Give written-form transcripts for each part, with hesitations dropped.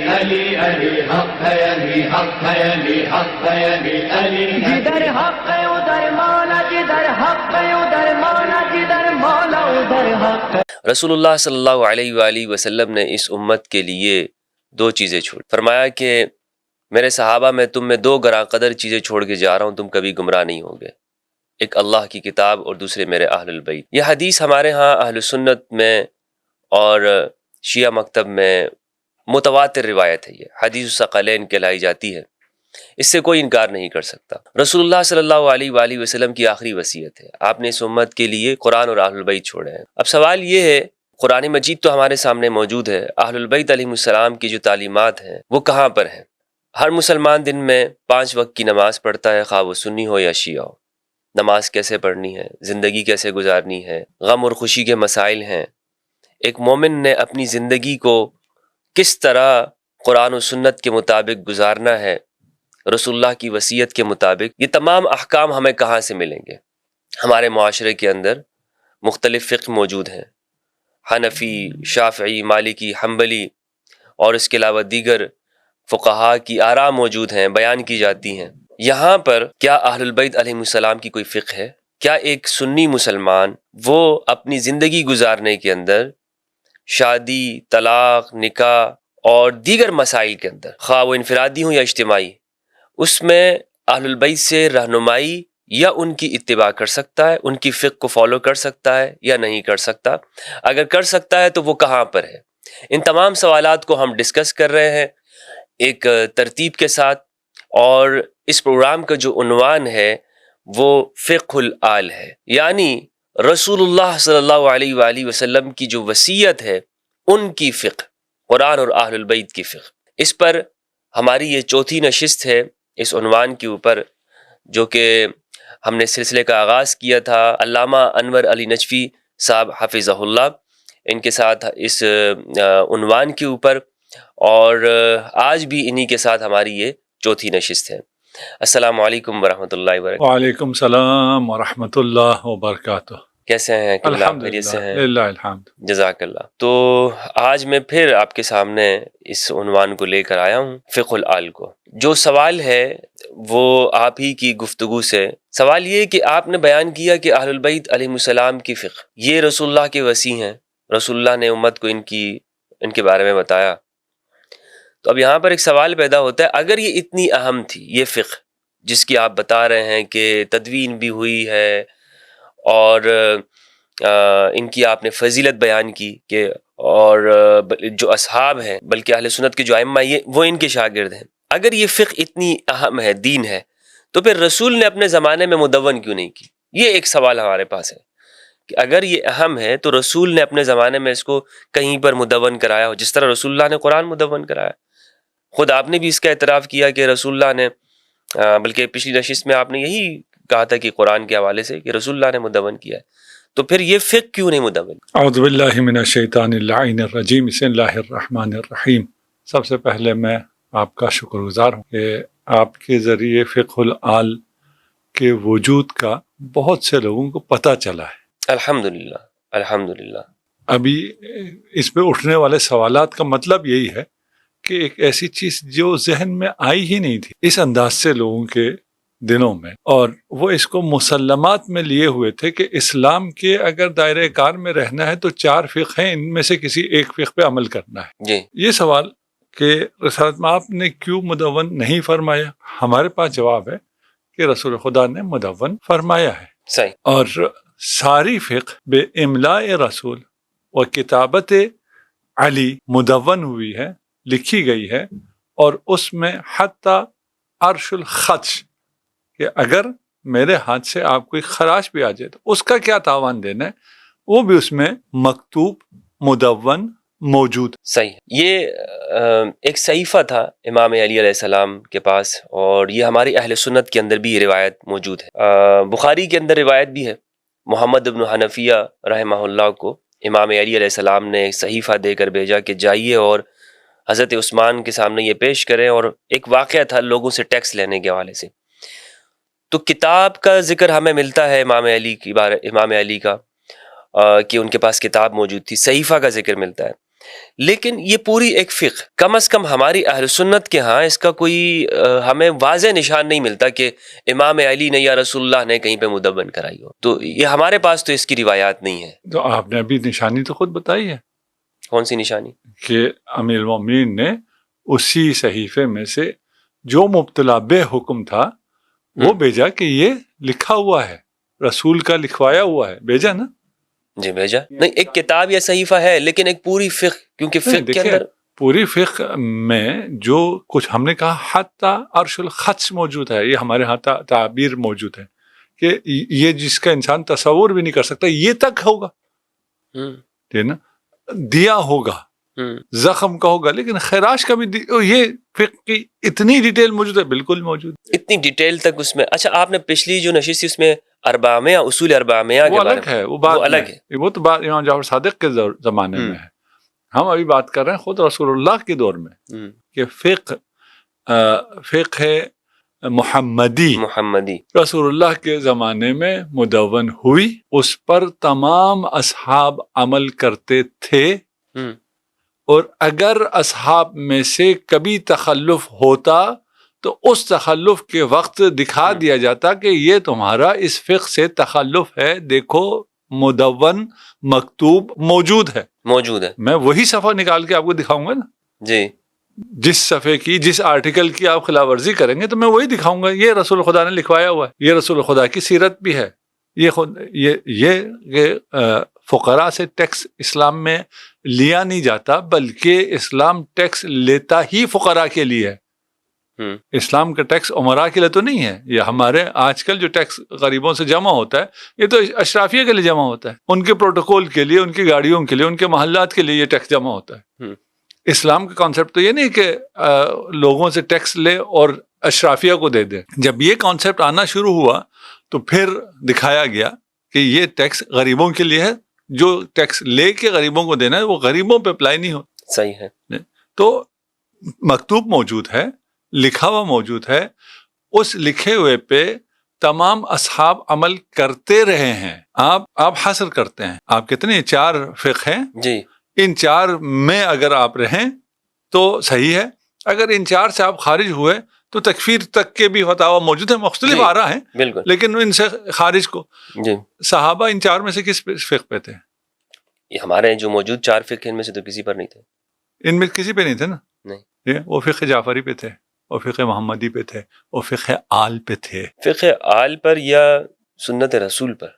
علی علی حق ہے، علی حق ہے، علی حق ہے، علی علی جدھر حق ہے ادھر مولا، جدھر حق ہے ادھر مولا، جدھر مولا ادھر حق ہے۔ رسول اللہ صلی اللہ علیہ وآلہ وسلم نے اس امت کے لیے دو چیزیں چھوڑ فرمایا کہ میرے صحابہ میں تم میں دو گراں قدر چیزیں چھوڑ کے جا رہا ہوں، تم کبھی گمراہ نہیں ہوگے، ایک اللہ کی کتاب اور دوسرے میرے اہل البیت۔ یہ حدیث ہمارے ہاں اہل سنت میں اور شیعہ مکتب میں متواتر روایت ہے، یہ حدیث الثقلین کہلائی جاتی ہے، اس سے کوئی انکار نہیں کر سکتا۔ رسول اللہ صلی اللہ علیہ وآلہ وسلم کی آخری وصیت ہے، آپ نے اس امت کے لیے قرآن اور اہل البیت چھوڑے ہیں۔ اب سوال یہ ہے، قرآن مجید تو ہمارے سامنے موجود ہے، اہل البیت علیہم السلام کی جو تعلیمات ہیں وہ کہاں پر ہیں؟ ہر مسلمان دن میں 5 وقت کی نماز پڑھتا ہے، خواہ وہ سنی ہو یا شیعہ ہو۔ نماز کیسے پڑھنی ہے، زندگی کیسے گزارنی ہے، غم اور خوشی کے مسائل ہیں، ایک مومن نے اپنی زندگی کو کس طرح قرآن و سنت کے مطابق گزارنا ہے، رسول اللہ کی وصیت کے مطابق، یہ تمام احکام ہمیں کہاں سے ملیں گے؟ ہمارے معاشرے کے اندر مختلف فقہ موجود ہیں، حنفی، شافعی، مالکی، حنبلی اور اس کے علاوہ دیگر فقہا کی آراء موجود ہیں، بیان کی جاتی ہیں۔ یہاں پر کیا اہل البیت علیہم السلام کی کوئی فقہ ہے؟ کیا ایک سنی مسلمان وہ اپنی زندگی گزارنے کے اندر شادی، طلاق، نکاح اور دیگر مسائل کے اندر، خواہ وہ انفرادی ہوں یا اجتماعی، اس میں اہل البیت سے رہنمائی یا ان کی اتباع کر سکتا ہے، ان کی فقہ کو فالو کر سکتا ہے یا نہیں کر سکتا؟ اگر کر سکتا ہے تو وہ کہاں پر ہے؟ ان تمام سوالات کو ہم ڈسکس کر رہے ہیں ایک ترتیب کے ساتھ، اور اس پروگرام کا جو عنوان ہے وہ فقہ الآل ہے، یعنی رسول اللہ صلی اللہ علیہ وآلہ وسلم کی جو وصیت ہے ان کی فقہ، قرآن اور اہل البیت کی فقہ۔ اس پر ہماری یہ چوتھی نشست ہے اس عنوان کے اوپر، جو کہ ہم نے سلسلے کا آغاز کیا تھا علامہ انور علی نجفی صاحب حفظہ اللہ ان کے ساتھ اس عنوان کے اوپر، اور آج بھی انہی کے ساتھ ہماری یہ چوتھی نشست ہے۔ السلام علیکم ورحمۃ اللہ وبرکاتہ۔ وعلیکم السلام ورحمۃ اللہ وبرکاتہ۔ کیسے ہیں؟ الحمد خیریت سے ہیں؟ للہ الحمد۔ جزاک اللہ۔ تو آج میں پھر آپ کے سامنے اس عنوان کو لے کر آیا ہوں، فقہ الآل کو۔ جو سوال ہے وہ آپ ہی کی گفتگو سے سوال یہ کہ آپ نے بیان کیا کہ اہل البیت علیہم السلام کی فقہ یہ رسول اللہ کے وصی ہیں، رسول اللہ نے امت کو ان کے بارے میں بتایا۔ تو اب یہاں پر ایک سوال پیدا ہوتا ہے، اگر یہ اتنی اہم تھی یہ فقہ جس کی آپ بتا رہے ہیں کہ تدوین بھی ہوئی ہے اور ان کی آپ نے فضیلت بیان کی کہ اور جو اصحاب ہیں بلکہ اہل سنت کے جو ائمہ وہ ان کے شاگرد ہیں، اگر یہ فقہ اتنی اہم ہے، دین ہے، تو پھر رسول نے اپنے زمانے میں مدون کیوں نہیں کی؟ یہ ایک سوال ہمارے پاس ہے کہ اگر یہ اہم ہے تو رسول نے اپنے زمانے میں اس کو کہیں پر مدون کرایا ہو، جس طرح رسول اللہ نے قرآن مدون کرایا۔ خود آپ نے بھی اس کا اعتراف کیا کہ رسول اللہ نے، بلکہ پچھلی نشست میں آپ نے یہی کہا تھا کہ قرآن کے حوالے سے کہ رسول اللہ نے مدون کیا ہے، تو پھر یہ فقہ کیوں نہیں مدون؟ اعوذ باللہ من الشیطان اللعین الرجیم، بسم اللہ الرحمن الرحیم۔ سب سے پہلے میں آپ کا شکر گزار ہوں کہ آپ کے ذریعے فقہ الآل کے وجود کا بہت سے لوگوں کو پتہ چلا ہے۔ الحمدللہ الحمدللہ۔ ابھی اس پہ اٹھنے والے سوالات کا مطلب یہی ہے کہ ایک ایسی چیز جو ذہن میں آئی ہی نہیں تھی اس انداز سے لوگوں کے دنوں میں، اور وہ اس کو مسلمات میں لیے ہوئے تھے کہ اسلام کے اگر دائرہ کار میں رہنا ہے تو 4 فقہ ہیں، ان میں سے کسی ایک فقہ پہ عمل کرنا ہے۔ جی یہ سوال کہ رسالت میں آپ نے کیوں مدون نہیں فرمایا، ہمارے پاس جواب ہے کہ رسول خدا نے مدون فرمایا ہے، صحیح۔ اور ساری فقہ بے املاء رسول و کتابت علی مدون ہوئی ہے، لکھی گئی ہے، اور اس میں حتی عرش الخدش کہ اگر میرے ہاتھ سے آپ کوئی خراش بھی آ جائے تو اس کا کیا تاوان دینا ہے، وہ بھی اس میں مکتوب مدون موجود۔ صحیح۔ یہ ایک صحیفہ تھا امام علی علیہ السلام کے پاس، اور یہ ہماری اہل سنت کے اندر بھی یہ روایت موجود ہے۔ بخاری کے اندر روایت بھی ہے، محمد بن حنفیہ رحمہ اللہ کو امام علی علیہ السلام نے ایک صحیفہ دے کر بھیجا کہ جائیے اور حضرت عثمان کے سامنے یہ پیش کریں، اور ایک واقعہ تھا لوگوں سے ٹیکس لینے کے حوالے سے۔ تو کتاب کا ذکر ہمیں ملتا ہے امام علی کا کہ ان کے پاس کتاب موجود تھی، صحیفہ کا ذکر ملتا ہے، لیکن یہ پوری ایک فقہ، کم از کم ہماری اہل سنت کے ہاں اس کا کوئی ہمیں واضح نشان نہیں ملتا کہ امام علی نے یا رسول اللہ نے کہیں پہ مدون کرائی ہو، تو یہ ہمارے پاس تو اس کی روایات نہیں ہے۔ تو آپ نے ابھی نشانی تو خود بتائی ہے کون سی نشانی؟ کہ امیر المومنین نے اسی صحیفے میں سے جو مبتلا بے حکم تھا وہ بھیجا کہ یہ لکھا ہوا ہے، رسول کا لکھوایا ہوا ہے، بھیجا نا؟ جی بھیجا نہیں، ایک کتاب یا صحیفہ ہے لیکن ایک پوری فقہ، کیونکہ فقہ کے اندر پوری فقہ میں جو کچھ ہم نے کہا حتی عرش الخطس موجود ہے، یہ ہمارے ہاں تعبیر موجود ہے کہ یہ جس کا انسان تصور بھی نہیں کر سکتا یہ تک ہوگا، ٹھیک نا، دیا ہوگا، زخم کا ہوگا، لیکن خراش کا بھی یہ فقہ کی اتنی ڈیٹیل موجود ہے، بالکل موجود، اتنی ڈیٹیل تک اس میں۔ اچھا آپ نے پچھلی جو نشست اس میں اربعہ اصول اربعہ وہ الگ ہے، وہ بات الگ ہے، وہ تو بات امام جعفر صادق کے زمانے میں ہے، ہم ابھی بات کر رہے ہیں خود رسول اللہ کے دور میں کہ فقہ محمدی رسول اللہ کے زمانے میں مدون ہوئی، اس پر تمام اصحاب عمل کرتے تھے، اور اگر اصحاب میں سے کبھی تخلف ہوتا تو اس تخلف کے وقت دکھا دیا جاتا کہ یہ تمہارا اس فقہ سے تخلف ہے، دیکھو مدون مکتوب موجود ہے۔ میں وہی صفحہ نکال کے آپ کو دکھاؤں گا نا جی، جس صفحے کی جس آرٹیکل کی آپ خلاف ورزی کریں گے تو میں وہی دکھاؤں گا، یہ رسول خدا نے لکھوایا ہوا ہے، یہ رسول خدا کی سیرت بھی ہے، یہ فقراء سے ٹیکس اسلام میں لیا نہیں جاتا، بلکہ اسلام ٹیکس لیتا ہی فقراء کے لیے ہے، اسلام کا ٹیکس عمراء کے لیے تو نہیں ہے۔ یہ ہمارے آج کل جو ٹیکس غریبوں سے جمع ہوتا ہے یہ تو اشرافیہ کے لیے جمع ہوتا ہے، ان کے پروٹوکول کے لیے، ان کی گاڑیوں کے لیے، ان کے محلات کے لیے یہ ٹیکس جمع ہوتا ہے۔ اسلام کا کانسیپٹ تو یہ نہیں کہ لوگوں سے ٹیکس لے اور اشرافیہ کو دے دے۔ جب یہ کانسیپٹ آنا شروع ہوا تو پھر دکھایا گیا کہ یہ ٹیکس غریبوں کے لیے ہے، جو ٹیکس لے کے غریبوں کو دینا ہے وہ غریبوں پہ اپلائی نہیں ہو۔ صحیح ہے، تو مکتوب موجود ہے، لکھا ہوا موجود ہے، اس لکھے ہوئے پہ تمام اصحاب عمل کرتے رہے ہیں۔ آپ حاصل کرتے ہیں، آپ کتنے 4 فقہ ہیں جی، ان 4 میں اگر آپ رہیں تو صحیح ہے، اگر ان 4 سے آپ خارج ہوئے تو تکفیر تک کے بھی فتاوی موجود ہیں، مختلف آراء ہیں، بالکل، لیکن ان سے خارج کو جی۔ صحابہ ان 4 میں سے کس فقہ پہ تھے؟ یہ ہمارے جو موجود 4 فقہ ان میں سے تو کسی پر نہیں تھے، ان میں کسی پہ نہیں تھے نا، نہیں، وہ فقہ جعفری پہ تھے، اور فقہ محمدی پہ تھے، اور فقہ آل پہ تھے۔ فقہ آل پر یا سنت رسول پر؟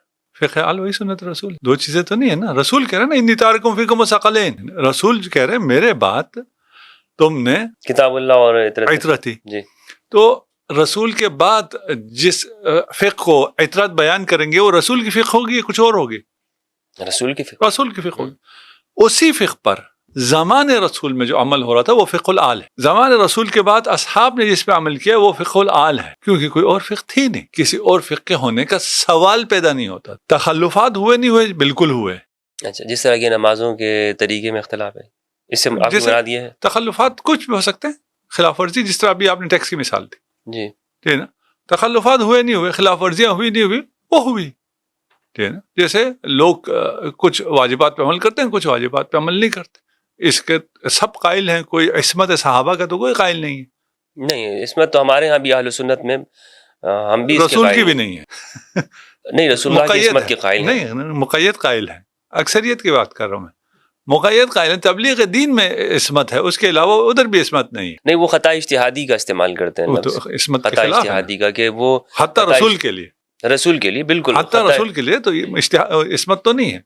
فقہ آل وہی سنت رسول، 2 چیزیں تو نہیں ہے نا۔ رسول کہہ رہے ہیں نا انی تارکم فیکم ثقلین، رسول کہہ رہے ہیں میرے بات تم نے کتاب اللہ اور عطرت تھی، جی، تو رسول کے بعد جس فقہ کو عطرت بیان کریں گے وہ رسول کی فقہ ہوگی یا کچھ اور ہوگی؟ رسول کی فقہ، رسول کی فقہ ہوگی۔ اسی فقہ پر زمان رسول میں جو عمل ہو رہا تھا وہ فقہ الآل ہے، زمان رسول کے بعد اصحاب نے جس پہ عمل کیا وہ فقہ الآل ہے، کیونکہ کوئی اور فقہ تھی نہیں، کسی اور فقہ کے ہونے کا سوال پیدا نہیں ہوتا۔ تخلفات ہوئے نہیں ہوئے؟ بالکل ہوئے۔ اچھا، جس طرح کی نمازوں کے طریقے میں اختلاف ہے، اس سے آپ کی مراد یہ ہے؟ تخلفات کچھ بھی ہو سکتے ہیں، خلاف ورزی جس طرح ابھی آپ نے ٹیکس کی مثال دی، جی، ٹھیک ہے نا، تخلفات ہوئے نہیں ہوئے، خلاف ورزیاں ہوئی نہیں ہوئی، وہ ہوئی، ٹھیک ہے نا۔ جیسے لوگ کچھ واجبات پہ عمل کرتے ہیں، کچھ واجبات پہ عمل نہیں کرتے، اس کے سب قائل ہیں، کوئی عصمت صحابہ کا تو کوئی قائل نہیں ہے، نہیں عصمت تو ہمارے ہاں بھی اہل سنت میں ہم بھی رسول کی بھی نہیں ہے، نہیں، رسول اللہ کی عصمت کے قائل ہیں، نہیں، مقید قائل ہے، اکثریت کی بات کر رہا ہوں میں، مقید قائل ہے، تبلیغ دین میں عصمت ہے، اس کے علاوہ ادھر بھی عصمت نہیں ہے، نہیں وہ خطا اجتہادی کا استعمال کرتے ہیں وہ لفظ، تو عصمت کے خطا خلاف اجتہادی کا، کہ وہ حتی رسول کے لیے، رسول کے لیے بالکل حتی رسول کے لیے تو عصمت تو نہیں ہے،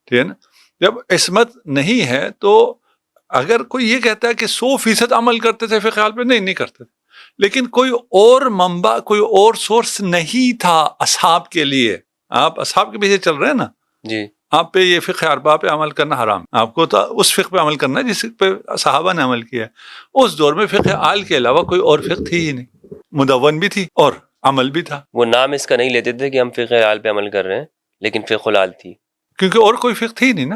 ٹھیک ہے نا۔ جب عصمت نہیں ہے تو اگر کوئی یہ کہتا ہے کہ 100% عمل کرتے تھے فقہ پہ، نہیں کرتے تھے، لیکن کوئی اور منبع، کوئی اور سورس نہیں تھا اصحاب کے لیے، آپ اصحاب کے پیچھے چل رہے ہیں نا، جی، آپ پہ یہ فقہ اربعہ پہ عمل کرنا حرام، آپ کو تو اس فقہ پہ عمل کرنا ہے جس پہ صحابہ نے عمل کیا ہے۔ اس دور میں فقہ آل کے علاوہ کوئی اور فقہ تھی ہی نہیں، مدون بھی تھی اور عمل بھی تھا، وہ نام اس کا نہیں لیتے تھے کہ ہم فقہ آل پہ عمل کر رہے ہیں، لیکن فقہ الآل تھی، کیونکہ اور کوئی فقہ تھی نہیں نا،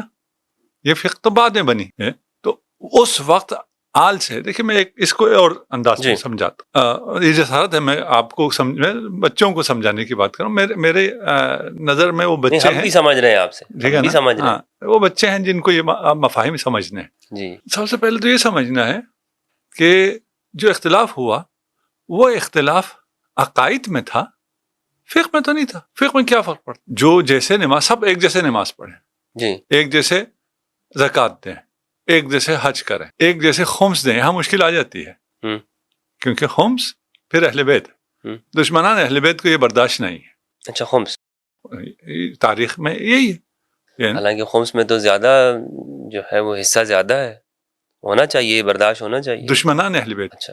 یہ فقہ تو بعد میں بنی ہے۔ تو اس وقت آل سے دیکھیں میں اس کو اور انداز جی سے سمجھاتا ہوں. یہ جسارت ہے، میں آپ کو میں بچوں کو سمجھانے کی بات کروں. میرے نظر میں وہ نہیں، بچے ہم ہیں، بھی سمجھ رہے ہیں آپ سے، ٹھیک ہے ہم بھی نا؟ سمجھ رہے ہیں. ہاں، وہ بچے ہیں جن کو یہ مفاہیم سمجھنے ہیں. جی سب سے پہلے تو یہ سمجھنا ہے کہ جو اختلاف ہوا وہ اختلاف عقائد میں تھا، فقہ میں تو نہیں تھا. فقہ میں کیا فرق پڑتا؟ جو جیسے نماز، سب ایک جیسے نماز پڑھیں، جی ایک جیسے زکوٰۃ دیں، ایک جیسے حج کریں، ایک جیسے خمس دیں. یہاں مشکل آ جاتی ہے ہوں کیونکہ خمس پھر اہل بیت، ہوں. دشمنان اہل بیت کو یہ برداشت نہیں اچھا خمس، ہے. تاریخ میں یہی ہے. حالانکہ خمس میں تو زیادہ جو ہے وہ حصہ زیادہ ہے، ہونا چاہیے، برداشت ہونا چاہیے. دشمنان اہل بیت، اچھا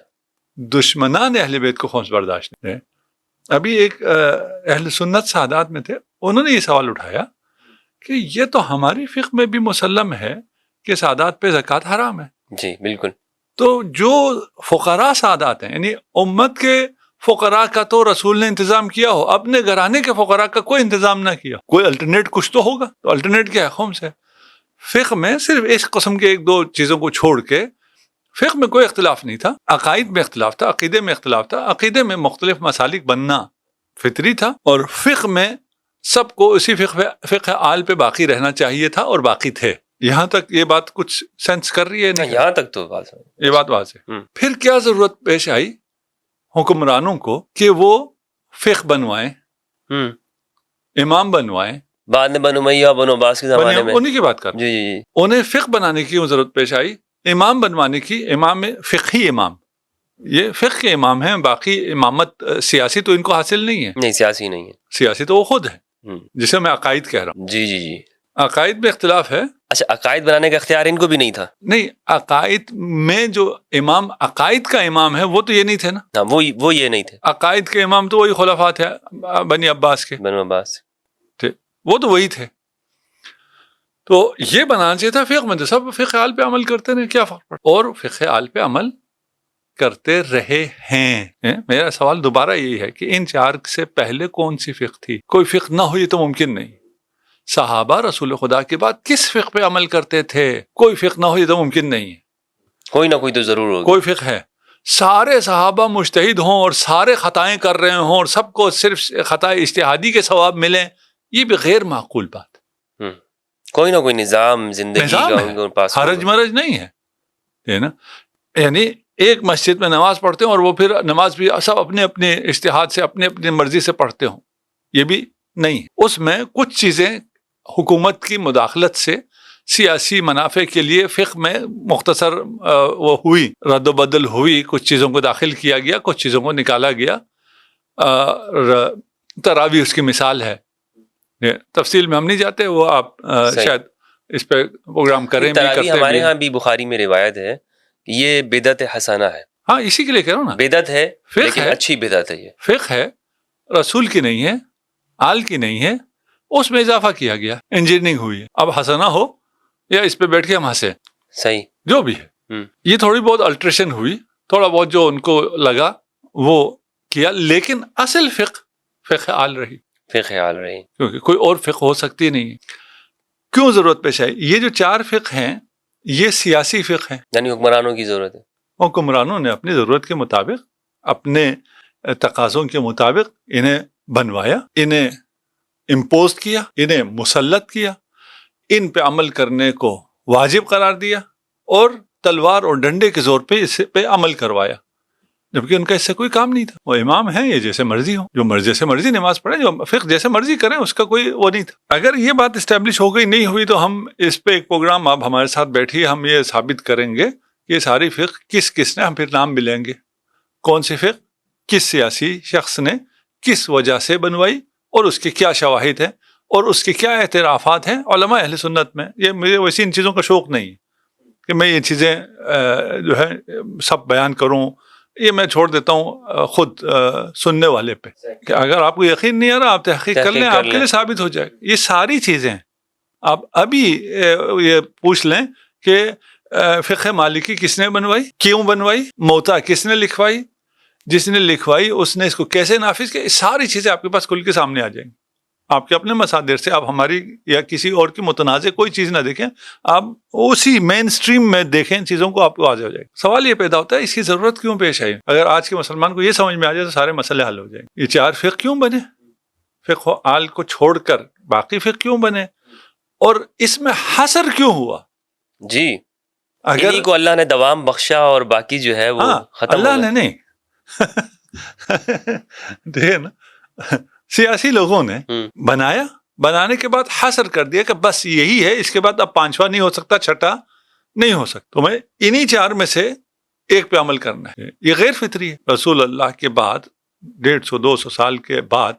دشمنان اہل بیت کو خمس برداشت نہیں ہے. ابھی ایک اہل سنت سادات میں تھے، انہوں نے یہ سوال اٹھایا کہ یہ تو ہماری فقہ میں بھی مسلم ہے کہ سادات پہ زکوٰۃ حرام ہے. جی بالکل. تو جو فقراء سادات ہیں، یعنی امت کے فقراء کا تو رسول نے انتظام کیا ہو، اپنے گھرانے کے فقراء کا کوئی انتظام نہ کیا، کوئی الٹرنیٹ کچھ تو ہوگا. تو الٹرنیٹ کیا ہے؟ خمس ہے. فقہ میں صرف اس قسم کے ایک دو چیزوں کو چھوڑ کے فقہ میں کوئی اختلاف نہیں تھا. عقائد میں اختلاف تھا، عقیدے میں اختلاف تھا. عقیدے میں مختلف مسالک بننا فطری تھا، اور فقہ میں سب کو اسی فقہ آل پہ باقی رہنا چاہیے تھا، اور باقی تھے. یہاں تک یہ بات کچھ سینس کر رہی ہے؟ نہیں، یہاں تک تو بات ہے. یہ بات واضح ہے. ہوں. پھر کیا ضرورت پیش آئی حکمرانوں کو کہ وہ فقہ بنوائیں، ہوں. امام بنوائیں؟ بعد میں بنو امیہ بنو عباس کے زمانے میں. انہی کی بات کر رہا ہوں. جی جی جی. انہیں فقہ بنانے کی ضرورت پیش آئی، امام بنوانے کی. امام فقہی امام، یہ فقہ کے امام ہیں. باقی امامت سیاسی تو ان کو حاصل نہیں ہے. نہیں، سیاسی نہیں ہے. سیاسی تو وہ خود ہے، ہوں. جسے میں عقائد کہہ رہا ہوں. جی جی جی. عقائد میں اختلاف ہے. اچھا، عقائد بنانے کا اختیار ان کو بھی نہیں تھا. نہیں، عقائد میں جو امام عقائد کا امام ہے وہ تو یہ نہیں تھے نا. ہاں، وہ یہ نہیں تھے. عقائد کے امام تو وہی خلفاء تھے بنی عباس کے، بنو عباس. وہ تو وہی تھے. تو یہ بنانا چاہیے تھا فقہ میں. تو سب فقہ آل پہ عمل کرتے رہے، کیا فرق پڑتا؟ اور فقہ آل پہ عمل کرتے رہے ہیں. میرا سوال دوبارہ یہی ہے کہ ان چار سے پہلے کون سی فقہ تھی؟ کوئی فقہ نہ ہو یہ تو ممکن نہیں. صحابہ رسول خدا کے بعد کس فقہ پہ عمل کرتے تھے؟ کوئی فقہ نہ ہو یہ تو ممکن نہیں ہے. کوئی نہ کوئی تو ضرور ہوگا. کوئی فقہ ہے. سارے صحابہ مجتہد ہوں اور سارے خطائیں کر رہے ہوں اور سب کو صرف خطا اجتہادی کے ثواب ملیں، یہ بھی غیر معقول بات. کوئی نہ کوئی نظام زندگی کا ان کے پاس حرج مرج نہیں ہے نا. یعنی ایک مسجد میں نماز پڑھتے ہوں اور وہ پھر نماز بھی سب اپنے اپنے اجتہاد سے اپنے اپنی مرضی سے پڑھتے ہوں، یہ بھی نہیں ہے. اس میں کچھ چیزیں حکومت کی مداخلت سے سیاسی منافع کے لیے فقہ میں مختصر وہ ہوئی، رد و بدل ہوئی، کچھ چیزوں کو داخل کیا گیا، کچھ چیزوں کو نکالا گیا. تراویح اس کی مثال ہے. تفصیل میں ہم نہیں جاتے، وہ آپ شاید اس پہ پروگرام کریں بھی کرتے. ہمارے ہاں بھی بخاری میں روایت ہے، یہ بدعت حسنہ ہے. ہاں اسی کے لیے کہہ رہا ہوں نا، بدعت ہے لیکن ہے، اچھی بدعت ہے. یہ فقہ ہے، رسول کی نہیں ہے، آل کی نہیں ہے، اس میں اضافہ کیا گیا، انجینئرنگ ہوئی ہے. اب حسنہ ہو یا اس پہ بیٹھ کے ہم ہنسے، صحیح جو بھی ہے، یہ تھوڑی بہت الٹریشن ہوئی، تھوڑا بہت جو ان کو لگا وہ کیا، لیکن اصل فقہ آل رہی. فقہ آل رہی کیونکہ کوئی اور فقہ ہو سکتی نہیں ہے. کیوں ضرورت پیش آئی؟ یہ جو چار فقہ ہیں یہ سیاسی فقہ ہیں، یعنی حکمرانوں کی ضرورت ہے. حکمرانوں نے اپنی ضرورت کے مطابق، اپنے تقاضوں کے مطابق انہیں بنوایا، انہیں امپوز کیا، انہیں مسلط کیا، ان پہ عمل کرنے کو واجب قرار دیا، اور تلوار اور ڈنڈے کے زور پہ اس پہ عمل کروایا، جبکہ ان کا اس سے کوئی کام نہیں تھا. وہ امام ہیں، یہ جیسے مرضی ہوں، جو جیسے مرضی نماز پڑھیں، جو فقہ جیسے مرضی کریں، اس کا کوئی وہ نہیں تھا. اگر یہ بات اسٹیبلش ہو گئی نہیں ہوئی تو ہم اس پہ ایک پروگرام، آپ ہمارے ساتھ بیٹھیے، ہم یہ ثابت کریں گے کہ یہ ساری فقہ کس نے، ہم پھر نام بھی لیں گے کون سی فقہ کس سیاسی شخص نے کس وجہ سے بنوائی، اور اس کے کیا شواہد ہیں، اور اس کے کیا اعترافات ہیں علماء اہل سنت میں. یہ مجھے ویسی ان چیزوں کا شوق نہیں ہے کہ میں یہ چیزیں جو ہے سب بیان کروں. یہ میں چھوڑ دیتا ہوں خود سننے والے پہ، کہ اگر آپ کو یقین نہیں آ رہا آپ تحقیق کر لیں، آپ کے لیے ثابت ہو جائے. یہ ساری چیزیں آپ ابھی یہ پوچھ لیں کہ فقہ مالکی کس نے بنوائی، کیوں بنوائی، موطا کس نے لکھوائی، جس نے لکھوائی اس نے اس کو کیسے نافذ کیا. یہ ساری چیزیں آپ کے پاس کھل کے سامنے آ جائیں گی. آپ کے اپنے مصادر سے، آپ ہماری یا کسی اور کی متنازع کوئی چیز نہ دیکھیں، آپ اسی مین سٹریم میں دیکھیں چیزوں کو، آپ کو واضح ہو جائے گا۔ سوال یہ پیدا ہوتا ہے اس کی ضرورت کیوں پیش آئی؟ اگر آج کے مسلمان کو یہ سمجھ میں آ جائے تو سارے مسئلے حل ہو جائیں گے۔ یہ 4 فقہ کیوں بنے؟ فقہ و آل کو چھوڑ کر باقی فقہ کیوں بنے؟ اور اس میں حصر کیوں ہوا؟ جی، اگر انہی کو اللہ نے دوام بخشا اور باقی جو ہے وہ ختم اللہ ہو نے گئے۔ نہیں دیکھیں نا، سیاسی لوگوں نے بنایا، بنانے کے بعد حصر کر دیا کہ بس یہی ہے، اس کے بعد اب 5واں نہیں ہو سکتا، 6واں نہیں ہو سکتا، تمہیں انہی 4 میں سے ایک پہ عمل کرنا ہے۔ یہ غیر فطری ہے۔ رسول اللہ کے بعد 150-200 سال کے بعد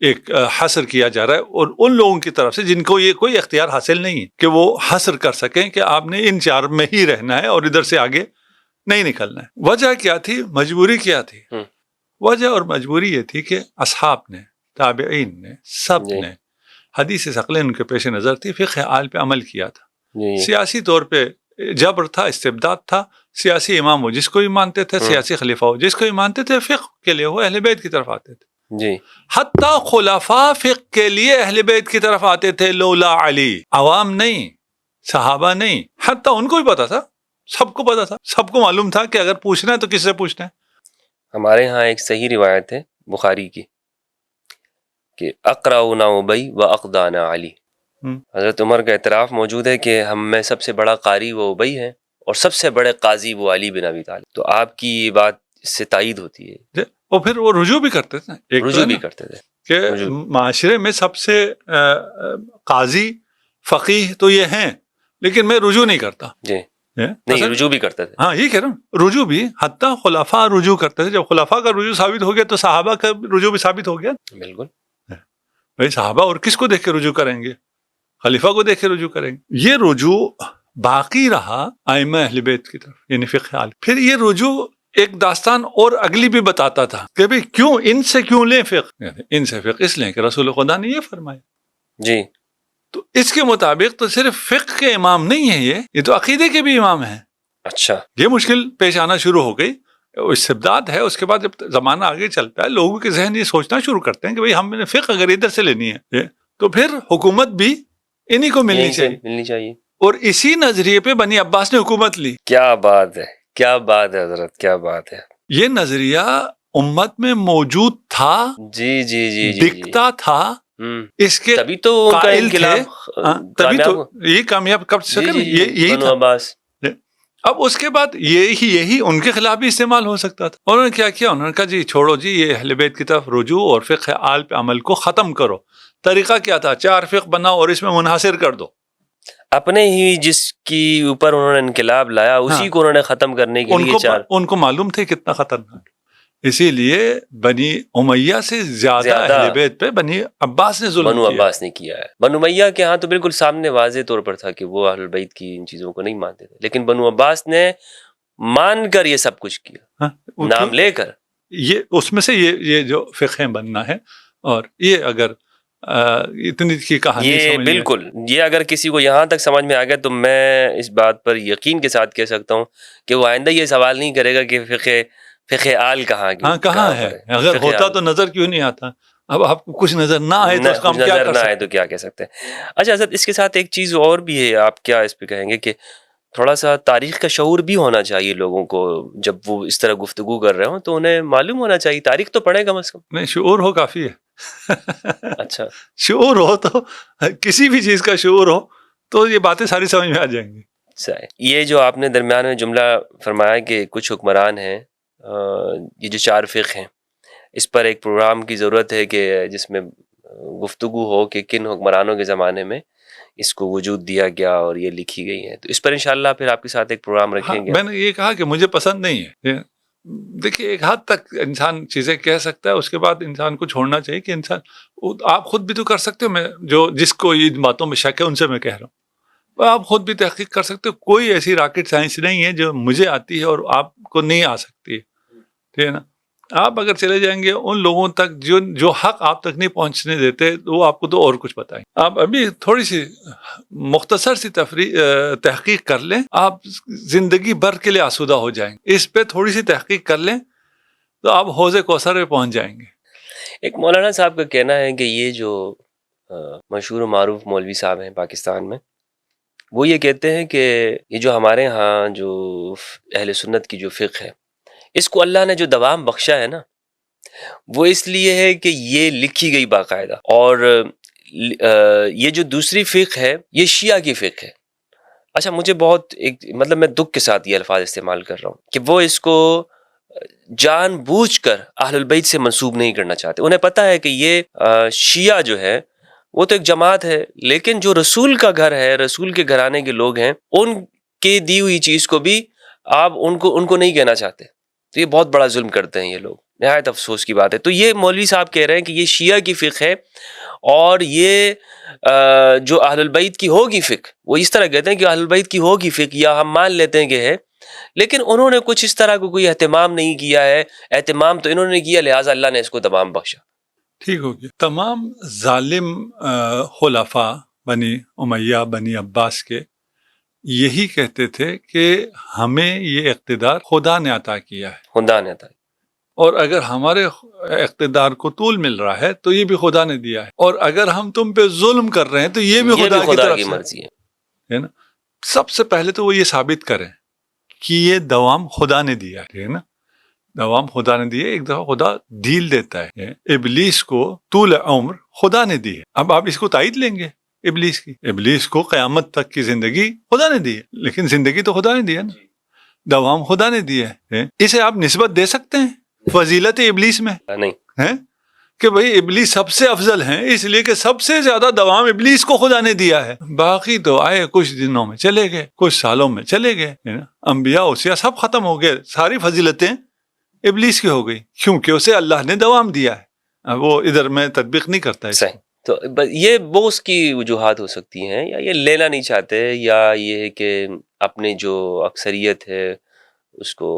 ایک حصر کیا جا رہا ہے، اور ان لوگوں کی طرف سے جن کو یہ کوئی اختیار حاصل نہیں ہے کہ وہ حصر کر سکیں کہ آپ نے ان 4 میں ہی رہنا ہے اور ادھر سے آگے نہیں نکلنا ہے۔ وجہ کیا تھی؟ مجبوری کیا تھی؟ وجہ اور مجبوری یہ تھی کہ اصحاب نے، تابعین نے، سب نے حدیث ثقلین کے پیش نظر تھی، فقہ آل پہ عمل کیا تھا۔ سیاسی طور پہ جبر تھا، استبداد تھا، سیاسی امام ہو جس کو بھی مانتے تھے، سیاسی خلیفہ ہو جس کو بھی مانتے تھے، فقہ کے لیے وہ اہل بیت کی طرف آتے تھے۔ جی، حتیٰ خلفاء فقہ کے لیے اہل بیت کی طرف آتے تھے، لولا علی، عوام نہیں، صحابہ نہیں، حتیٰ ان کو بھی پتا تھا، سب کو پتا تھا، سب کو معلوم تھا کہ اگر پوچھنا ہے تو کس سے پوچھنا ہے۔ ہمارے ہاں ایک صحیح روایت ہے بخاری کی کہ اقرأنا ابی و اقدانا علی۔ حضرت عمر کا اعتراف موجود ہے کہ ہم میں سب سے بڑا قاری وہ ابی ہے اور سب سے بڑے قاضی وہ علی بن ابی طالب۔ تو آپ کی یہ بات اس سے تائید ہوتی ہے۔ اور پھر وہ رجوع بھی کرتے تھے، رجوع بھی کرتے تھے کہ معاشرے میں سب سے قاضی فقیہ تو یہ ہیں، لیکن میں رجوع نہیں کرتا۔ جی، نہیں، رجوع بھی کرتے تھے۔ ہاں، یہ کہہ رہا ہوں، رجوع بھی، حتیٰ خلفاء رجوع کرتے تھے۔ جب خلفاء کا رجوع ثابت ہو گیا تو صحابہ کا رجوع بھی ثابت ہو گیا۔ بالکل، بھائی صحابہ اور کس کو دیکھ کے رجوع کریں گے؟ خلیفہ کو دیکھ کے رجوع کریں گے۔ یہ رجوع باقی رہا ائمہ اہل بیت کی طرف، یعنی فقہ آل۔ پھر یہ رجوع ایک داستان اور اگلی بھی بتاتا تھا کہ بھئی کیوں ان سے کیوں لیں فقہ؟ ان سے فقہ اس لیں کہ رسول خدا نے یہ فرمایا۔ جی، تو اس کے مطابق تو صرف فقہ کے امام نہیں ہیں، یہ تو عقیدے کے بھی امام ہیں۔ اچھا، یہ مشکل پیش آنا شروع ہو گئی، استبداد ہے۔ اس کے بعد جب زمانہ آگے چلتا ہے، لوگوں کے ذہن یہ سوچنا شروع کرتے ہیں کہ بھئی ہم نے فقہ اگر ادھر سے لینی ہے تو پھر حکومت بھی انہی کو ملنی چاہیے۔ اور اسی نظریے پہ بنی عباس نے حکومت لی۔ کیا بات ہے، کیا بات ہے حضرت، کیا بات ہے۔ یہ نظریہ امت میں موجود تھا، جی جی جی، دکھتا تھا، اس کے تبھی تو ان کا انقلاب تبھی تو یہ کامیاب کب سکے، یہی بنو عباس۔ اب اس کے بعد یہی ان کے خلاف بھی استعمال ہو سکتا تھا۔ انہوں نے کیا کیا؟ انہوں نے کہا جی چھوڑو جی، یہ اہل بیت کی طرف رجوع اور فقہ آل پہ عمل کو ختم کرو۔ طریقہ کیا تھا؟ 4 فقہ بناؤ اور اس میں منحصر کر دو۔ اپنے ہی جس کی اوپر انہوں نے انقلاب لایا اسی کو انہوں نے ختم کرنے کے لیے 4۔ ان کو معلوم تھے کتنا خطرناک، اسی لیے بنی امیہ سے زیادہ اہل بیت پہ بنی عباس نے ظلم کیا۔ بنو عباس نے کیا ہے۔ بنو امیہ کے ہاں تو بالکل سامنے واضح طور پر تھا کہ وہ اہل بیت کی ان چیزوں کو نہیں مانتے تھے، لیکن بنو عباس نے مان کر یہ سب کچھ کیا، نام لے کر۔ یہ اس میں سے یہ جو فقہ بننا ہے، اور یہ اگر اتنی کی کہانی یہ بالکل، یہ اگر کسی کو یہاں تک سمجھ میں آ گیا تو میں اس بات پر یقین کے ساتھ کہہ سکتا ہوں کہ وہ آئندہ یہ سوال نہیں کرے گا کہ فقہ آل کہاں ہے۔ اگر ہوتا تو نظر کیوں نہیں آتا؟ اب آپ کو کچھ نظر نہ آئے تو اس کا ہم کیا کر سکتے ہیں؟ تو کیا کہہ سکتے ہیں؟ اچھا حضرت، اس کے ساتھ ایک چیز اور بھی ہے، آپ کیا اس پہ کہیں گے کہ تھوڑا سا تاریخ کا شعور بھی ہونا چاہیے لوگوں کو، جب وہ اس طرح گفتگو کر رہے ہوں تو انہیں معلوم ہونا چاہیے، تاریخ تو پڑھے کم از کم۔ نہیں، شعور ہو کافی ہے۔ اچھا، شعور ہو تو کسی بھی چیز کا شعور ہو تو یہ باتیں ساری سمجھ میں آ جائیں گی۔ یہ جو آپ نے درمیان میں جملہ فرمایا کہ کچھ حکمران ہیں، یہ جو 4 فقہ ہیں، اس پر ایک پروگرام کی ضرورت ہے کہ جس میں گفتگو ہو کہ کن حکمرانوں کے زمانے میں اس کو وجود دیا گیا اور یہ لکھی گئی ہے، تو اس پر انشاءاللہ پھر آپ کے ساتھ ایک پروگرام رکھیں گے۔ میں نے یہ کہا کہ مجھے پسند نہیں ہے۔ دیکھیے، ایک حد تک انسان چیزیں کہہ سکتا ہے، اس کے بعد انسان کو چھوڑنا چاہیے کہ انسان، آپ خود بھی تو کر سکتے ہو، میں جس کو ان باتوں میں شک ہے ان سے میں کہہ رہا ہوں، آپ خود بھی تحقیق کر سکتے ہو۔ کوئی ایسی راکٹ سائنس نہیں ہے جو مجھے آتی ہے اور آپ کو نہیں آ سکتی ہے، ٹھیک ہے نا؟ آپ اگر چلے جائیں گے ان لوگوں تک جو حق آپ تک نہیں پہنچنے دیتے، وہ آپ کو تو اور کچھ بتائیں۔ آپ ابھی تھوڑی سی مختصر سی تحقیق کر لیں، آپ زندگی بھر کے لیے آسودہ ہو جائیں گے۔ اس پہ تھوڑی سی تحقیق کر لیں تو آپ حوض کوثر پہ پہنچ جائیں گے۔ ایک مولانا صاحب کا کہنا ہے کہ یہ جو مشہور و معروف مولوی صاحب ہیں پاکستان میں، وہ یہ کہتے ہیں کہ یہ جو ہمارے ہاں جو اہل سنت کی جو فقہ ہے، اس کو اللہ نے جو دوام بخشا ہے نا، وہ اس لیے ہے کہ یہ لکھی گئی باقاعدہ، اور یہ جو دوسری فقہ ہے یہ شیعہ کی فقہ ہے۔ اچھا، مجھے بہت مطلب میں دکھ کے ساتھ یہ الفاظ استعمال کر رہا ہوں کہ وہ اس کو جان بوجھ کر اہل البیت سے منسوب نہیں کرنا چاہتے۔ انہیں پتہ ہے کہ یہ شیعہ جو ہے وہ تو ایک جماعت ہے، لیکن جو رسول کا گھر ہے، رسول کے گھرانے کے لوگ ہیں، ان کے دی ہوئی چیز کو بھی آپ ان کو نہیں کہنا چاہتے۔ تو یہ بہت بڑا ظلم کرتے ہیں یہ لوگ، نہایت افسوس کی بات ہے۔ تو یہ مولوی صاحب کہہ رہے ہیں کہ یہ شیعہ کی فقہ ہے، اور یہ جو اہل البیت کی ہوگی فقہ، وہ اس طرح کہتے ہیں کہ اہل البیت کی ہوگی فقہ، یا ہم مان لیتے ہیں کہ ہے، لیکن انہوں نے کچھ اس طرح کو کوئی اہتمام نہیں کیا ہے۔ اہتمام تو انہوں نے کیا، لہٰذا اللہ نے اس کو تمام بخشا۔ ٹھیک ہو گیا۔ تمام ظالم خلفاء بنی امیہ بنی عباس کے یہی کہتے تھے کہ ہمیں یہ اقتدار خدا نے عطا کیا ہے، خدا نے عطا، اور اگر ہمارے اقتدار کو طول مل رہا ہے تو یہ بھی خدا نے دیا ہے، اور اگر ہم تم پہ ظلم کر رہے ہیں تو یہ بھی خدا کی طرف کی سے مرضی ہے نا۔ سب سے پہلے تو وہ یہ ثابت کریں کہ یہ دوام خدا نے دیا ہے نا، دوام خدا نے دیے۔ ایک دفعہ خدا ڈھیل دیتا ہے ابلیس کو، طول عمر خدا نے دی ہے۔ اب آپ اس کو تائید لیں گے ابلیس کو قیامت تک کی زندگی خدا نے دی ہے، لیکن زندگی تو خدا نے دی ہے نا، دوام خدا نے دیا ہے۔ اسے آپ نسبت دے سکتے ہیں فضیلت ابلیس میں؟ نہیں ہے کہ بھئی ابلیس سب سے افضل ہیں اس لیے کہ سب سے زیادہ دوام ابلیس کو خدا نے دیا ہے، باقی تو آئے کچھ دنوں میں چلے گئے، کچھ سالوں میں چلے گئے، انبیاء اوصیاء سب ختم ہو گئے، ساری فضیلتیں ابلیس کی ہو گئی، کیونکہ اسے اللہ نے دوام دیا ہے، وہ ادھر میں تطبیق نہیں کرتا ہے۔ صحیح۔ تو یہ بوس کی وجوہات ہو سکتی ہیں، یا یہ لینا نہیں چاہتے، یا یہ ہے کہ اپنی جو اکثریت ہے اس کو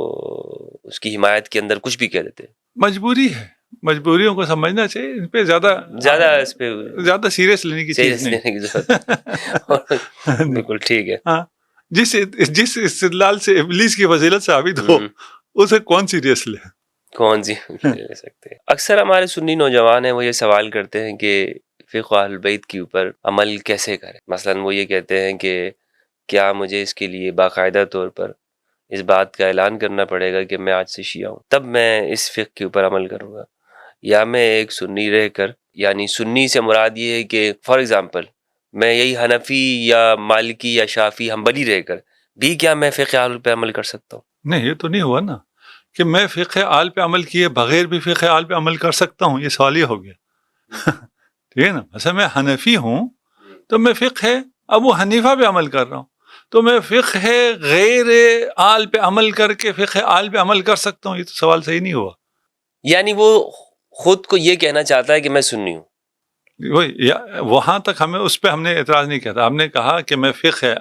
اس کی حمایت کے اندر کچھ بھی کہہ دیتے۔ مجبوری ہے، مجبوریوں کو سمجھنا چاہیے، ان پہ زیادہ سیریس لینے کی چیز نہیں۔ بالکل ٹھیک ہے۔ ہاں، جس استدلال سے ابلیس کی فضیلت ثابت ہو اسے کون سیریس لے لے سکتے ہیں۔ اکثر ہمارے سنی نوجوان ہیں، وہ یہ سوال کرتے ہیں کہ فقہ اہل بیت کے اوپر عمل کیسے کریں۔ مثلا وہ یہ کہتے ہیں کہ کیا مجھے اس کے لیے باقاعدہ طور پر اس بات کا اعلان کرنا پڑے گا کہ میں آج سے شیعہ ہوں، تب میں اس فقہ کے اوپر عمل کروں گا، یا میں ایک سنی رہ کر، یعنی سنی سے مراد یہ ہے کہ فار ایگزامپل میں یہی حنفی یا مالکی یا شافی حنبلی رہ کر بھی کیا میں فقہ اہل پہ عمل کر سکتا ہوں؟ نہیں، یہ تو نہیں ہوا نا کہ میں فقہ آل پہ عمل کیے بغیر بھی فقہ آل پہ عمل کر سکتا ہوں، یہ سوال یہ ہو گیا۔ ٹھیک ہے نا، مثلا میں حنفی ہوں تو میں فقہ ابو حنیفہ پہ عمل کر رہا ہوں، تو میں فقہ غیر آل پہ عمل کر کے فقہ آل پہ عمل کر سکتا ہوں، یہ تو سوال صحیح نہیں ہوا۔ یعنی وہ خود کو یہ کہنا چاہتا ہے کہ میں سنی ہوں، وہاں تک اس پہ ہم نے اعتراض نہیں کیا تھا، ہم نے کہا کہ میں فقہ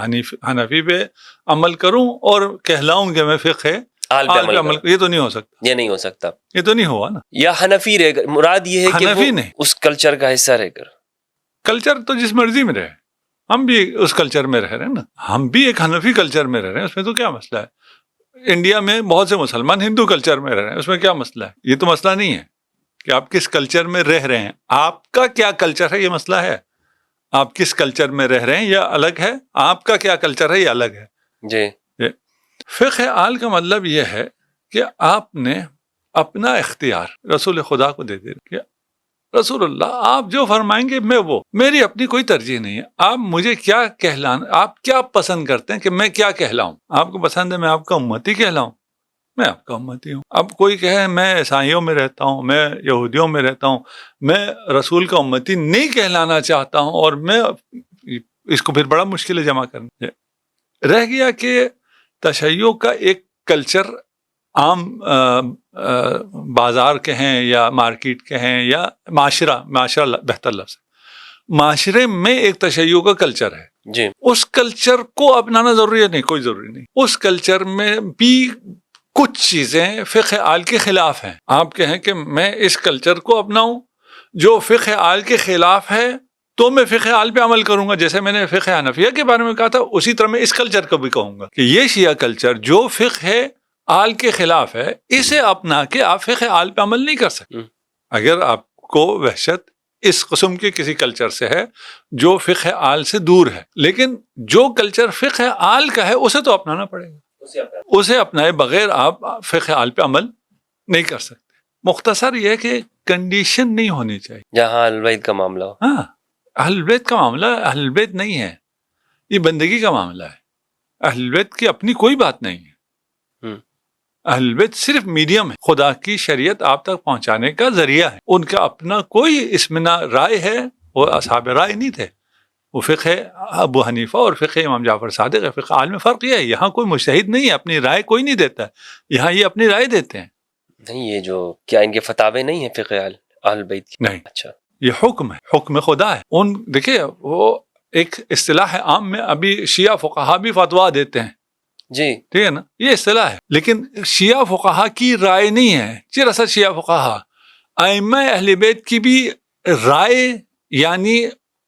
حنفی پہ عمل کروں اور کہلاؤں کہ میں فقہ آل پہ عمل، یہ تو نہیں ہو سکتا، یہ نہیں ہو سکتا، یہ تو نہیں ہوا نا۔ یا حنفی رہ کر، مراد یہ ہے کہ حنفی وہ نہیں، اس کلچر کا حصہ رہ کر۔ کلچر تو جس مرضی میں رہے، ہم بھی اس کلچر میں رہ رہے ہیں نا، ہم بھی ایک حنفی کلچر میں رہ رہے ہیں، اس میں تو کیا مسئلہ ہے؟ انڈیا میں بہت سے مسلمان ہندو کلچر میں رہ رہے ہیں، اس میں کیا مسئلہ ہے؟ یہ تو مسئلہ نہیں ہے کہ آپ کس کلچر میں رہ رہے ہیں، آپ کا کیا کلچر ہے یہ مسئلہ ہے۔ آپ کس کلچر میں رہ رہے ہیں یہ الگ ہے، آپ کا کیا کلچر ہے یہ الگ ہے۔ جی، فقہ آل کا مطلب یہ ہے کہ آپ نے اپنا اختیار رسول خدا کو دے دیا کہ رسول اللہ آپ جو فرمائیں گے میں وہ، میری اپنی کوئی ترجیح نہیں ہے، آپ مجھے کیا کہلانا، آپ کیا پسند کرتے ہیں کہ میں کیا کہلاؤں؟ آپ کو پسند ہے میں آپ کا امتی کہلاؤں، میں آپ کا امتی ہوں۔ اب کوئی کہے میں عیسائیوں میں رہتا ہوں، میں یہودیوں میں رہتا ہوں، میں رسول کا امتی نہیں کہلانا چاہتا ہوں، اور میں اس کو پھر بڑا مشکل ہے جمع کرنا۔ رہ گیا کہ تشیع کا ایک کلچر عام بازار کے ہیں یا مارکیٹ کے ہیں یا معاشرہ بہتر لفظ ہے، معاشرے میں ایک تشیع کا کلچر ہے جی، اس کلچر کو اپنانا ضروری ہے؟ نہیں، کوئی ضروری نہیں۔ اس کلچر میں بھی کچھ چیزیں فقہ آل کے خلاف ہیں، آپ کہیں کہ میں اس کلچر کو اپناؤں جو فقہ آل کے خلاف ہے تو میں فقہ آل پہ عمل کروں گا، جیسے میں نے فقہ حنفیہ کے بارے میں کہا تھا اسی طرح میں اس کلچر کو بھی کہوں گا کہ یہ شیعہ کلچر جو فقہ آل کے خلاف ہے اسے اپنا کے آپ فقہ آل پہ عمل نہیں کر سکتے۔ اگر آپ کو وحشت اس قسم کے کسی کلچر سے ہے جو فقہ آل سے دور ہے. لیکن جو کلچر فقہ آل کا ہے اسے تو اپنانا پڑے گا. اسے اپنائے بغیر آپ فقہ آل پہ عمل نہیں کر سکتے. مختصر یہ کہ کنڈیشن نہیں ہونی چاہیے. جہاں اہل بیت کا معاملہ ہو. ہاں اہل بیت کا معاملہ اہل بیت نہیں ہے، یہ بندگی کا معاملہ ہے. اہل بیت کی اپنی کوئی بات نہیں ہے. اہل بیت صرف میڈیم ہے، خدا کی شریعت آپ تک پہنچانے کا ذریعہ ہے. ان کا اپنا کوئی اس میں نہ رائے ہے، وہ اصحاب رائے نہیں تھے. وہ فقہ ابو حنیفہ اور فقہ امام جعفر صادق ہے. فقہ آل میں فرق یہ ہے، یہاں کوئی مجتہد نہیں ہے، اپنی رائے کوئی نہیں دیتا ہے، یہاں یہ اپنی رائے دیتے ہیں. نہیں یہ جو کیا ان کے فتاوے نہیں ہیں فقہ اہل بیت کی؟ نہیں، اچھا یہ حکم ہے، حکم خدا ہے. ان دیکھیے وہ ایک اصطلاح ہے عام میں، ابھی شیعہ فقہا بھی فتوا دیتے ہیں، جی ٹھیک ہے نا، یہ اصطلاح ہے. لیکن شیعہ فقہا کی رائے نہیں ہے. چرا شیعہ فقہا ائمہ اہل بیت کی بھی رائے، یعنی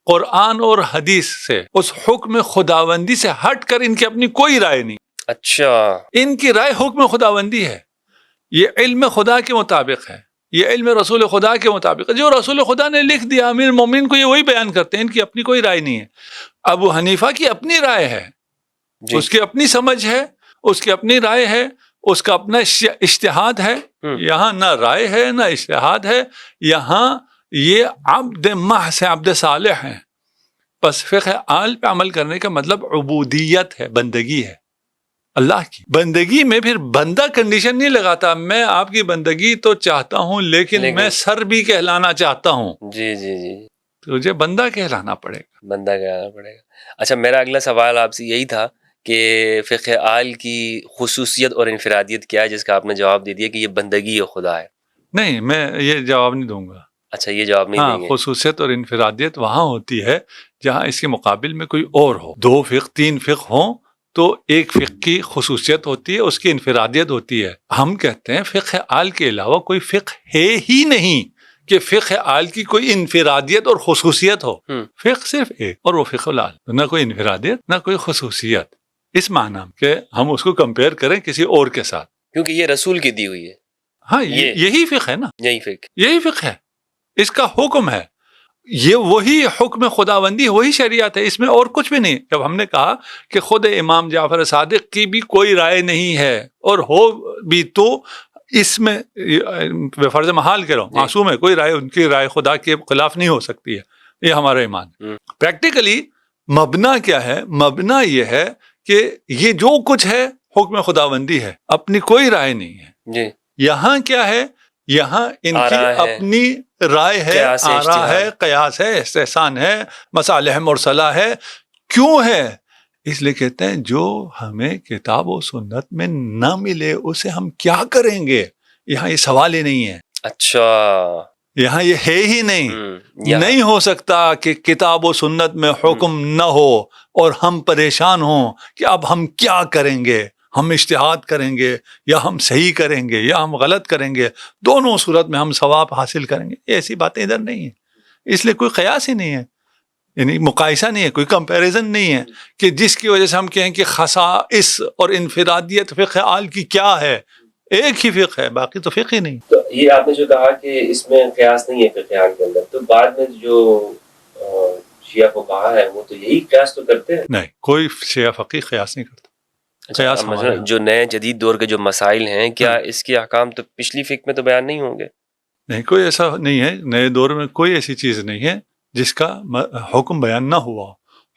قرآن اور حدیث سے، اس حکم خداوندی سے ہٹ کر ان کی اپنی کوئی رائے نہیں. اچھا ان کی رائے حکم خداوندی ہے. یہ علم خدا کے مطابق ہے، یہ علم رسول خدا کے مطابق ہے. جو رسول خدا نے لکھ دیا امیر المومنین کو، یہ وہی بیان کرتے ہیں. ان کی اپنی کوئی رائے نہیں ہے. ابو حنیفہ کی اپنی رائے ہے، جی اس کی اپنی سمجھ ہے، اس کی اپنی رائے ہے، اس کا اپنا اجتہاد ہے. یہاں نہ رائے ہے نہ اجتہاد ہے، یہاں یہ عبد محض عبد صالح ہیں. بس فقہ آل پہ عمل کرنے کا مطلب عبودیت ہے، بندگی ہے اللہ کی. بندگی میں پھر بندہ کنڈیشن نہیں لگاتا، میں آپ کی بندگی تو چاہتا ہوں لیکن میں سر بھی کہلانا چاہتا ہوں. جی جی جی تجھے بندہ کہلانا پڑے گا. بندہ کہلانا پڑے گا. اچھا میرا اگلا سوال آپ سے یہی تھا کہ فقہ آل کی خصوصیت اور انفرادیت کیا ہے، جس کا آپ نے جواب دے دیا کہ یہ بندگی خدا ہے. نہیں، میں یہ جواب نہیں دوں گا. اچھا یہ جواب نہیں دیں گے. خصوصیت اور انفرادیت وہاں ہوتی ہے جہاں اس کے مقابل میں کوئی اور ہو. 2 فقہ 3 فقہ ہوں تو ایک فقہ کی خصوصیت ہوتی ہے، اس کی انفرادیت ہوتی ہے. ہم کہتے ہیں فقہ آل کے علاوہ کوئی فقہ ہے ہی نہیں کہ فقہ آل کی کوئی انفرادیت اور خصوصیت ہو. فقہ صرف ایک، اور وہ فقہ الآل. نہ کوئی انفرادیت نہ کوئی خصوصیت، اس معنی کہ ہم اس کو کمپیئر کریں کسی اور کے ساتھ، کیونکہ یہ رسول کی دی ہوئی ہے. ہاں یہی فقہ ہے نا، یہی فقہ ہے، اس کا حکم ہے. یہ وہی حکم خداوندی، وہی شریعت ہے، اس میں اور کچھ بھی نہیں. جب ہم نے کہا کہ خود امام جعفر صادق کی بھی کوئی رائے نہیں ہے، اور ہو بھی تو اس میں بے فرض محال کرو معصوم ہے، کوئی رائے ان کی رائے خدا کے خلاف نہیں ہو سکتی ہے. یہ ہمارا ایمان. پریکٹیکلی مبنا کیا ہے؟ مبنا یہ ہے کہ یہ جو کچھ ہے حکم خداوندی ہے، اپنی کوئی رائے نہیں ہے. جی یہاں کیا ہے؟ یہاں ان کی اپنی رائے ہے، آرا ہے، قیاس ہے، استحسان ہے، مصالح مرسلہ ہے. کیوں ہے؟ اس لیے کہتے ہیں جو ہمیں کتاب و سنت میں نہ ملے اسے ہم کیا کریں گے. یہاں یہ سوال ہی نہیں ہے. اچھا یہاں یہ ہے ہی نہیں. نہیں ہو سکتا کہ کتاب و سنت میں حکم نہ ہو اور ہم پریشان ہوں کہ اب ہم کیا کریں گے. ہم اجتہاد کریں گے یا ہم صحیح کریں گے یا ہم غلط کریں گے، دونوں صورت میں ہم ثواب حاصل کریں گے. ایسی باتیں ادھر نہیں ہیں. اس لیے کوئی قیاس ہی نہیں ہے، یعنی مقایسہ نہیں ہے، کوئی کمپیریزن نہیں ہے کہ جس کی وجہ سے ہم کہیں کہ خصائص اور انفرادیت فقہ آل کی کیا ہے. ایک ہی فقہ ہے، باقی تو فقہ ہی نہیں. تو یہ آپ نے جو کہا کہ اس میں قیاس نہیں ہے فقہ آل کے اندر، تو بعد میں جو شیعہ فقہا ہے وہ تو یہی قیاس تو کرتے ہیں. نہیں، کوئی شیعہ فقیہ قیاس نہیں کرتا. جو نئے جدید دور کے جو مسائل ہیں، کیا اس کے احکام تو پچھلی فقہ میں تو بیان نہیں ہوں گے؟ نہیں، کوئی ایسا نہیں ہے. نئے دور میں کوئی ایسی چیز نہیں ہے جس کا حکم بیان نہ ہوا ہو.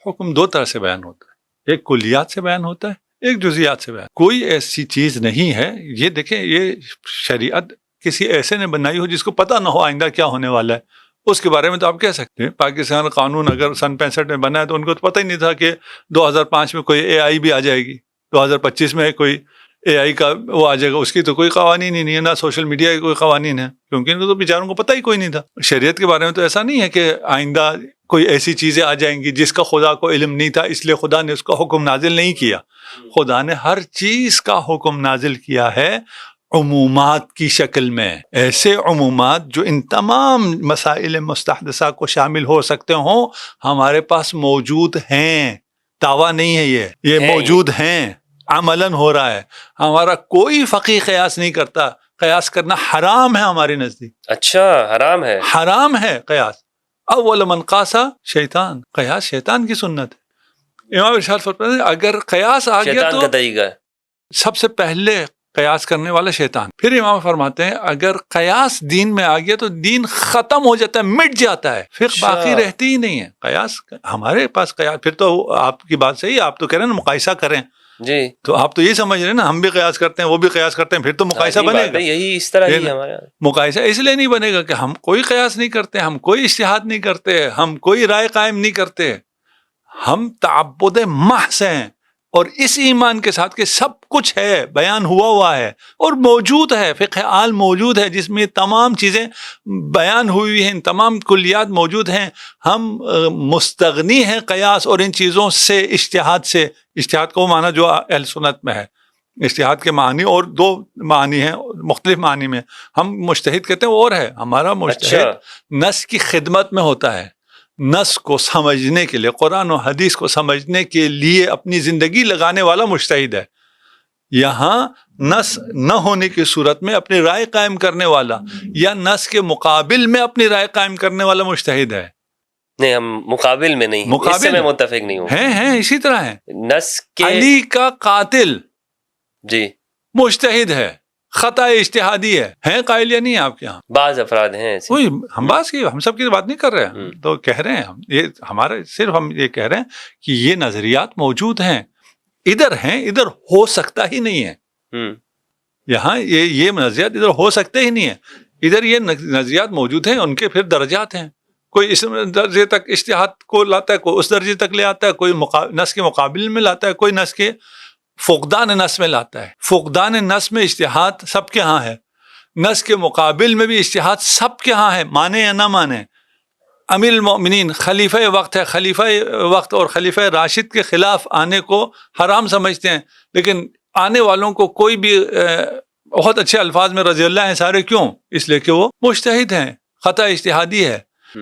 حکم 2 طرح سے بیان ہوتا ہے، ایک کلیات سے بیان ہوتا ہے، ایک جزیات سے بیان. کوئی ایسی چیز نہیں ہے. یہ دیکھیں، یہ شریعت کسی ایسے نے بنائی ہو جس کو پتہ نہ ہو آئندہ کیا ہونے والا ہے. اس کے بارے میں تو آپ کہہ سکتے ہیں پاکستان قانون اگر سن 65 میں بنا ہے تو ان کو تو پتہ ہی نہیں تھا کہ 2005 میں کوئی AI بھی آ جائے گی، 2025 میں کوئی AI کا وہ آ جائے گا. اس کی تو کوئی قوانین ہی نہیں ہے، نہ سوشل میڈیا کے کوئی قوانین ہے، کیونکہ ان کو تو بیچاروں کو پتہ ہی کوئی نہیں تھا. شریعت کے بارے میں تو ایسا نہیں ہے کہ آئندہ کوئی ایسی چیزیں آ جائیں گی جس کا خدا کو علم نہیں تھا، اس لیے خدا نے اس کا حکم نازل نہیں کیا. خدا نے ہر چیز کا حکم نازل کیا ہے عمومات کی شکل میں. ایسے عمومات جو ان تمام مسائل مستحدثہ کو شامل ہو سکتے ہوں ہمارے پاس موجود ہیں. دعویٰ نہیں ہے، یہ موجود ہیں، عملاً ہو رہا ہے. ہمارا کوئی فقیہ قیاس نہیں کرتا. قیاس کرنا حرام ہے ہمارے نزدیک. اچھا حرام ہے؟ حرام ہے قیاس. اول من قاسا شیطان، قیاس شیطان کی سنت ہے۔ امام ارشاد فرماتے ہیں اگر قیاس آ گیا شیطان تو کا طریقہ ہے۔ سب سے پہلے قیاس کرنے والا شیطان۔ پھر امام فرماتے ہیں اگر قیاس دین میں آ گیا تو دین ختم ہو جاتا ہے، مٹ جاتا ہے، فقہ باقی رہتی ہی نہیں ہے۔ قیاس ہمارے پاس قیاس، پھر تو آپ کی بات صحیح ہے، آپ تو کہہ رہے ہیں نا مقایسہ کریں، جی تو آپ تو یہ سمجھ رہے ہیں نا ہم بھی قیاس کرتے ہیں وہ بھی قیاس کرتے ہیں، پھر تو مقایسہ بنے گا۔ یہی اس طرح ہی ہمارا مقایسہ اس لیے نہیں بنے گا کہ ہم کوئی قیاس نہیں کرتے، ہم کوئی اجتہاد نہیں کرتے، ہم کوئی رائے قائم نہیں کرتے، ہم تعبد محض ہیں، اور اس ایمان کے ساتھ کہ سب کچھ ہے، بیان ہوا ہے اور موجود ہے، فقہ آل موجود ہے جس میں تمام چیزیں بیان ہوئی ہیں، تمام کلیات موجود ہیں، ہم مستغنی ہیں قیاس اور ان چیزوں سے، اجتہاد سے۔ اجتہاد کو معنی جو اہل سنت میں ہے، اجتہاد کے معنی اور دو معنی ہیں مختلف معنی میں، ہم مجتہد کہتے ہیں اور ہے، ہمارا مجتہد نص کی خدمت میں ہوتا ہے، نص کو سمجھنے کے لیے، قرآن و حدیث کو سمجھنے کے لیے اپنی زندگی لگانے والا مجتہد ہے۔ یہاں نص نہ ہونے کی صورت میں اپنی رائے قائم کرنے والا یا نص کے مقابل میں اپنی رائے قائم کرنے والا مجتہد ہے۔ نہیں، ہم مقابل میں نہیں، اس سے میں متفق نہیں ہوں۔ ہیں اسی طرح ہیں۔ نص کے علی کا قاتل جی مجتہد ہے، خطا اجتہادی ہے قائل یا نہیں آپ کے یہاں؟ بعض افراد ہیں ایسے۔ کوئی ہم بات کی، ہم سب کی بات نہیں کر رہے ہیں، تو کہہ رہے ہیں ہم، یہ ہمارے صرف ہم یہ کہہ رہے ہیں کہ یہ نظریات موجود ہیں، ادھر ہیں، ادھر ہو سکتا ہی نہیں ہے۔ یہاں یہ نظریات ادھر ہو سکتے ہی نہیں ہے، ادھر یہ نظریات موجود ہیں، ان کے پھر درجات ہیں، کوئی اس درجے تک اجتہاد کو لاتا ہے، کوئی اس درجے تک لے آتا ہے، کوئی نص کے مقابل میں لاتا ہے، کوئی نص کے فقدان نص میں لاتا ہے۔ فقدان نص میں اجتہاد سب کے ہاں ہے، نص کے مقابل میں بھی اجتہاد سب کے ہاں ہے، مانے یا نہ مانے۔ امیر المؤمنین خلیفہ وقت ہے، خلیفہ وقت اور خلیفہ راشد کے خلاف آنے کو حرام سمجھتے ہیں، لیکن آنے والوں کو کوئی بھی بہت اچھے الفاظ میں رضی اللہ ہیں سارے، کیوں؟ اس لیے کہ وہ مجتہد ہیں، خطا اجتہادی ہے۔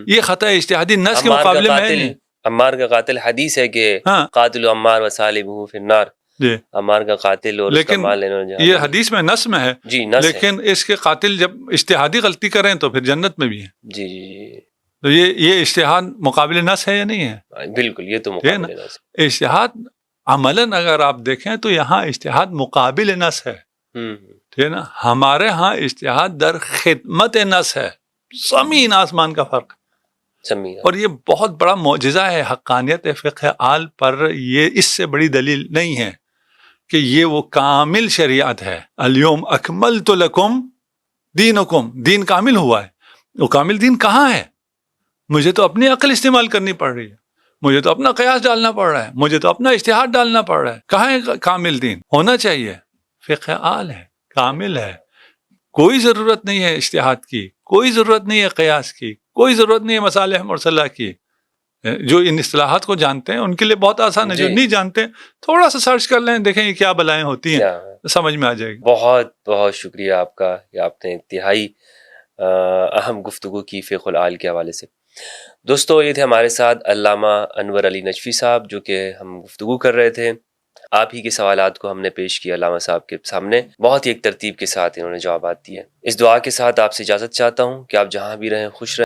یہ خطا اجتہادی نص کے مقابلے میں ہے نہیں۔ عمار کا قاتل، حدیث ہے کہ قاتل عمار و صالبہ فی النار، جی عمار کا قاتل اور اس کا مال لینا، یہ حدیث میں نص میں ہے جی، نص لیکن اس کے قاتل جب اجتہادی غلطی کریں تو پھر جنت میں بھی ہیں۔ جی جی، تو یہ اجتہاد مقابل نص ہے یا نہیں ہے؟ بالکل، یہ تو مقابل نص۔ اجتہاد عملاً اگر آپ دیکھیں تو یہاں اجتہاد مقابل نص ہے، ٹھیک ہے نا؟ ہمارے ہاں اجتہاد در خدمت نص ہے، زمین آسمان کا فرق۔ اور یہ بہت بڑا معجزہ ہے حقانیت فقہ آل پر، یہ اس سے بڑی دلیل نہیں ہے کہ یہ وہ کامل شریعت ہے۔ الیوم اکملت لکم دینکم، دین کامل ہوا ہے۔ وہ کامل دین کہاں ہے؟ مجھے تو اپنی عقل استعمال کرنی پڑ رہی ہے، مجھے تو اپنا قیاس ڈالنا پڑ رہا ہے، مجھے تو اپنا اجتہاد ڈالنا پڑ رہا ہے۔ کہاں ہے کامل دین؟ ہونا چاہیے فقہ آل ہے، کامل ہے، کوئی ضرورت نہیں ہے اجتہاد کی، کوئی ضرورت نہیں ہے قیاس کی، کوئی ضرورت نہیں ہے مصالح مرسلہ کی۔ جو ان اصطلاحات کو جانتے ہیں ان کے لیے بہت آسان ہے، جو نہیں جانتے تھوڑا سا سرچ کر لیں، دیکھیں یہ کیا بلائیں ہوتی ہیں، سمجھ میں آ جائے گی۔ بہت بہت شکریہ آپ کا کہ آپ نے انتہائی اہم گفتگو کی فقہ الآل کے حوالے سے۔ دوستو، یہ تھے ہمارے ساتھ علامہ انور علی نجفی صاحب، جو کہ ہم گفتگو کر رہے تھے، آپ ہی کے سوالات کو ہم نے پیش کیا علامہ صاحب کے سامنے، بہت ہی ایک ترتیب کے ساتھ انہوں نے جوابات دیے۔ اس دعا کے ساتھ آپ سے اجازت چاہتا ہوں کہ آپ جہاں بھی رہیں خوش رہیں۔